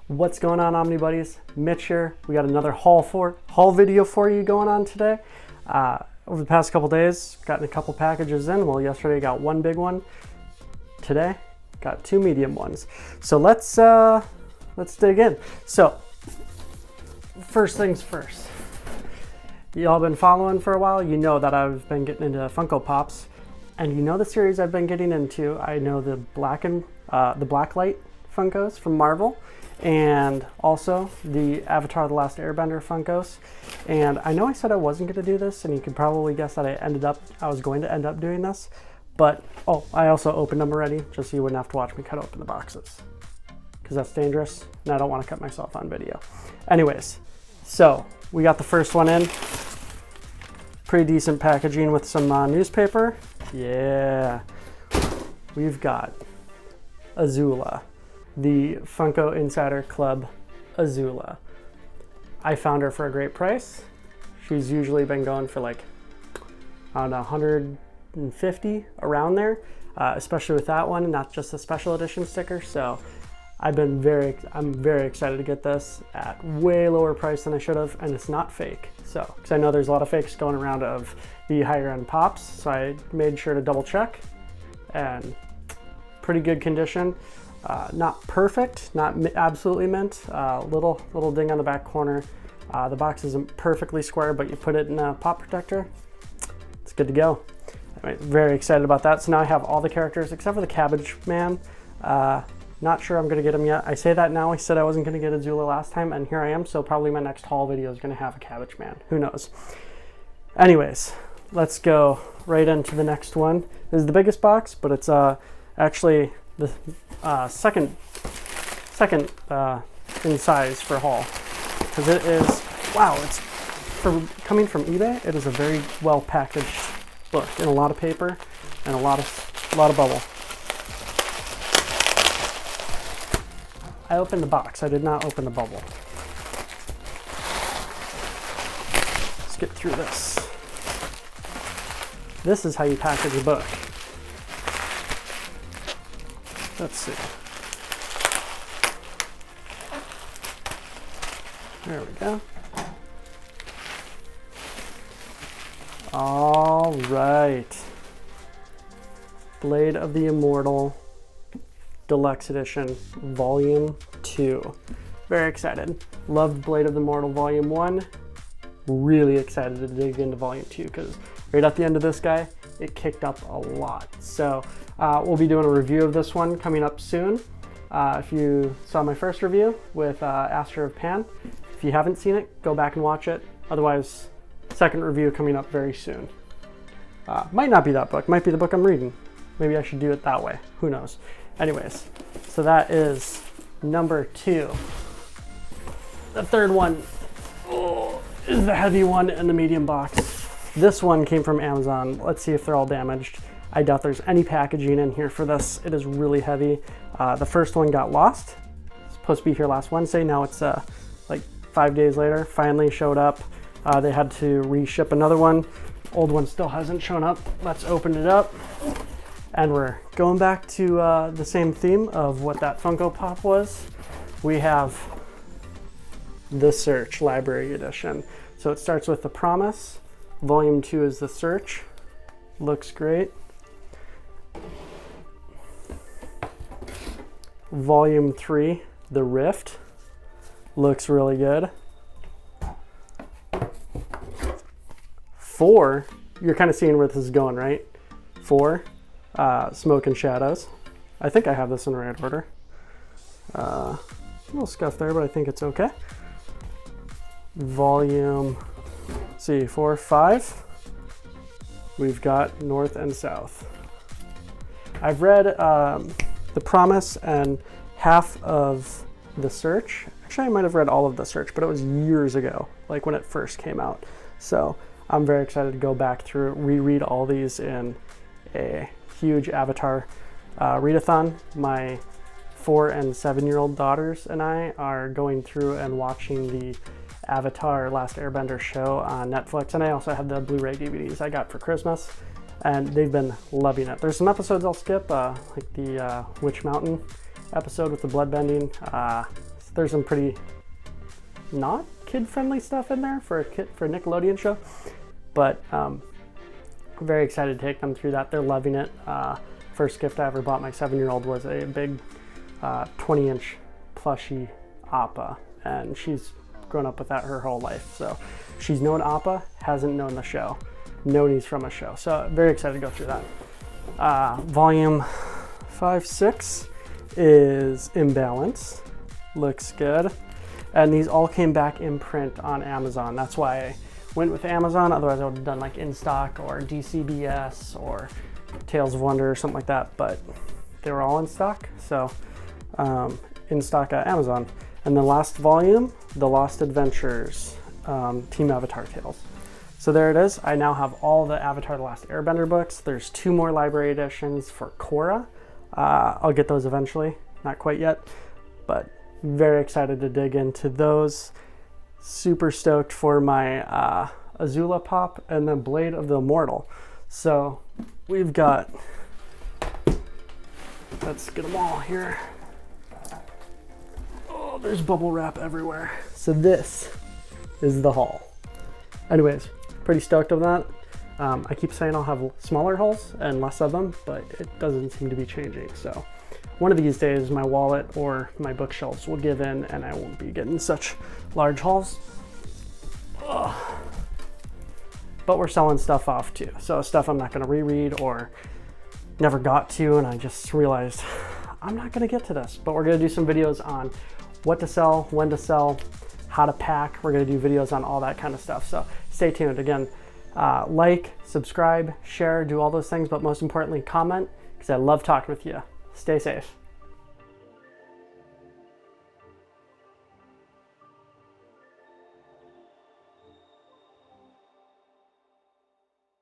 What's going on, Omnibuddies? Mitch here. We got another haul video for you going on today. Over the past couple days, gotten a couple packages in. Well, yesterday got one big one. Today, got two medium ones. So let's dig in. So, first things first. Y'all been following for a while. You know that I've been getting into Funko Pops, and you know the series I've been getting into. I know the Blacklight Funkos from Marvel, and also the Avatar: The Last Airbender Funkos. And I know I said I wasn't going to do this, and you could probably guess that I was going to end up doing this. But I also opened them already, just so you wouldn't have to watch me cut open the boxes, because that's dangerous, and I don't want to cut myself on video. Anyways, so we got the first one in. Pretty decent packaging with some newspaper. Yeah, we've got Azula, the Funko Insider Club Azula. I found her for a great price. She's usually been going for like, I don't know, 150 around there, especially with that one, not just the special edition sticker. So I'm very excited to get this at way lower price than I should have, and it's not fake. So, because I know there's a lot of fakes going around of the higher end pops, so I made sure to double check, and pretty good condition. Not perfect, not absolutely mint. Little ding on the back corner. The box isn't perfectly square, but you put it in a pop protector, it's good to go. Anyway, very excited about that. So now I have all the characters except for the Cabbage Man. Not sure I'm gonna get him yet. I say that now. I said I wasn't gonna get Azula last time, and here I am. So probably my next haul video is gonna have a Cabbage Man. Who knows? Anyways, let's go right into the next one. This is the biggest box, but it's actually the second in size for haul, because it is, wow, it's coming from eBay. It is a very well packaged book in a lot of paper and a lot of bubble. I opened the box. I did not open the bubble. Let's get through this. This is how you package a book. Let's see. There we go. All right. Blade of the Immortal Deluxe Edition, Volume 2. Very excited. Loved Blade of the Immortal Volume 1. Really excited to dig into Volume 2, because right at the end of this guy, it kicked up a lot. So we'll be doing a review of this one coming up soon. If you saw my first review with Aster of Pan, if you haven't seen it, go back and watch it. Otherwise, second review coming up very soon. Might not be that book, might be the book I'm reading. Maybe I should do it that way, who knows. Anyways, so that is number 2. The third one is the heavy one in the medium box. This one came from Amazon. Let's see if they're all damaged. I doubt there's any packaging in here for this. It is really heavy. The first one got lost. It's supposed to be here last Wednesday. Now it's like 5 days later. Finally showed up. They had to reship another one. Old one still hasn't shown up. Let's open it up. And we're going back to the same theme of what that Funko Pop was. We have The Search Library Edition. So it starts with The Promise. Volume 2 is The Search. Looks great. Volume 3, The Rift. Looks really good. 4, you're kind of seeing where this is going, right? 4, Smoke and Shadows. I think I have this in the right order. A little scuff there, but I think it's okay. Volume, let's see, 4, 5. We've got North and South. I've read The Promise and half of The Search. Actually, I might have read all of The Search, but it was years ago, like when it first came out. So I'm very excited to go back through, reread all these in a huge Avatar readathon. My 4 and 7-year-old daughters and I are going through and watching the Avatar: Last Airbender show on Netflix, and I also have the Blu-ray DVDs I got for Christmas, and they've been loving it. There's some episodes I'll skip, like the Witch Mountain episode with the bloodbending. there's some pretty not kid-friendly stuff in there for a Nickelodeon show, but very excited to take them through that. They're loving it. First gift I ever bought my 7-year-old was a big 20-inch plushie Appa, and she's grown up with that her whole life. So she's known Appa, hasn't known the show, known he's from a show. So very excited to go through that. Volume 5-6 is Imbalance. Looks good. And these all came back in print on Amazon. That's why I went with Amazon. Otherwise I would have done like In Stock or DCBS or Tales of Wonder or something like that, but they were all in stock. So in stock at Amazon. And the last volume, The Lost Adventures, Team Avatar Tales. So there it is. I now have all the Avatar The Last Airbender books. There's 2 more library editions for Korra. I'll get those eventually, not quite yet, but very excited to dig into those. Super stoked for my Azula Pop and then Blade of the Immortal. So we've got, let's get them all here. Oh, there's bubble wrap everywhere. So this is the haul. Anyways, pretty stoked of that. I keep saying I'll have smaller hauls and less of them, but it doesn't seem to be changing. So one of these days my wallet or my bookshelves will give in and I won't be getting such large hauls. Ugh. But we're selling stuff off too. So stuff I'm not gonna reread or never got to, and I just realized I'm not gonna get to this. But we're gonna do some videos on what to sell, when to sell, how to pack. We're gonna do videos on all that kind of stuff. So stay tuned. Again, like, subscribe, share, do all those things, but most importantly, comment, because I love talking with you. Stay safe.